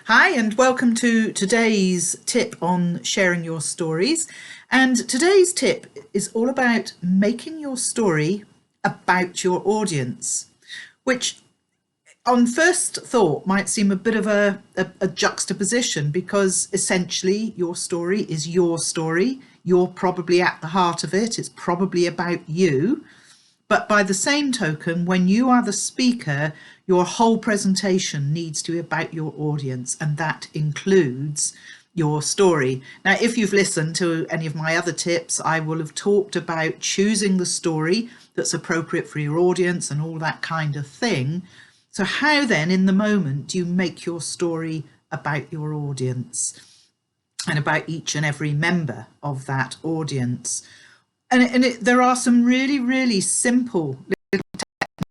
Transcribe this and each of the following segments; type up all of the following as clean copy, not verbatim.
Hi, and welcome to today's tip on sharing your stories. And today's tip is all about making your story about your audience, which on first thought might seem a bit of a juxtaposition, because essentially your story is your story. You're probably at the heart of it. It's probably about you. But by the same token, when you are the speaker, your whole presentation needs to be about your audience, and that includes your story. Now, if you've listened to any of my other tips, I will have talked about choosing the story that's appropriate for your audience and all that kind of thing. So how then, in the moment, do you make your story about your audience and about each and every member of that audience? And there are some really simple little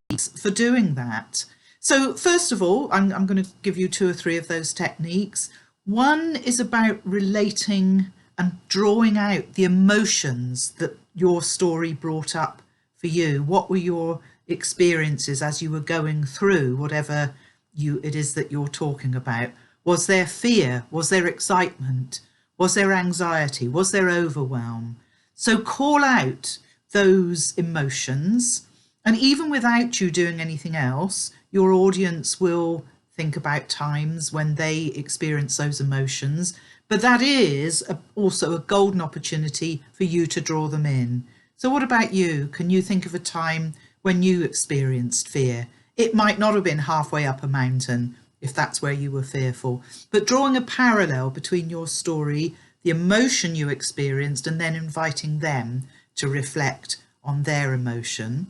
techniques for doing that. So first of all, I'm going to give you 2 or 3 of those techniques. One is about relating and drawing out the emotions that your story brought up for you. What were your experiences as you were going through whatever it is that you're talking about? Was there fear? Was there excitement? Was there anxiety? Was there overwhelm? So call out those emotions, and even without you doing anything else, your audience will think about times when they experience those emotions. But that is also a golden opportunity for you to draw them in. So what about you? Can you think of a time when you experienced fear? It might not have been halfway up a mountain, if that's where you were fearful, but drawing a parallel between your story, the emotion you experienced, and then inviting them to reflect on their emotion.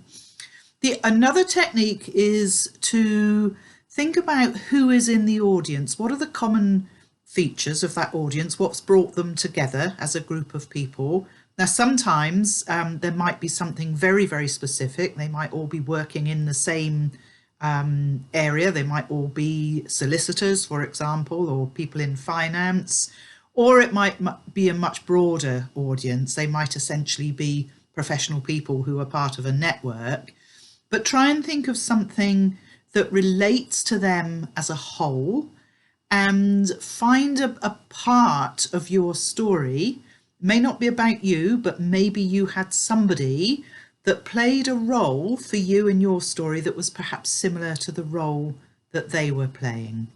Another technique is to think about who is in the audience. What are the common features of that audience? What's brought them together as a group of people? Now, sometimes there might be something very specific. They might all be working in the same area. They might all be solicitors, for example, or people in finance. Or it might be a much broader audience. They might essentially be professional people who are part of a network. But try and think of something that relates to them as a whole, and find a part of your story. It may not be about you, but maybe you had somebody that played a role for you in your story that was perhaps similar to the role that they were playing.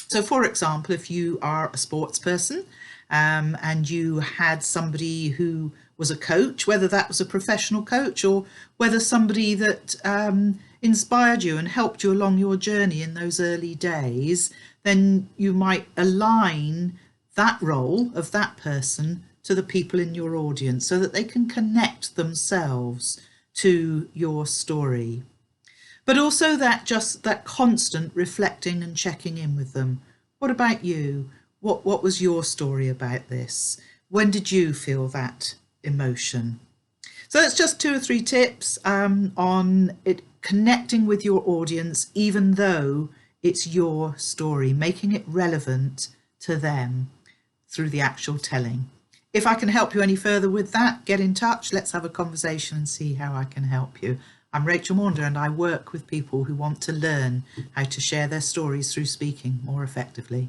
So for example, if you are a sports person and you had somebody who was a coach, whether that was a professional coach or whether somebody that inspired you and helped you along your journey in those early days, then you might align that role of that person to the people in your audience so that they can connect themselves to your story. But also that constant reflecting and checking in with them. What about you? What was your story about this? When did you feel that emotion? So that's just 2 or 3 tips on it, connecting with your audience, even though it's your story, making it relevant to them through the actual telling. If I can help you any further with that, get in touch. Let's have a conversation and see how I can help you. I'm Rachel Maunder, and I work with people who want to learn how to share their stories through speaking more effectively.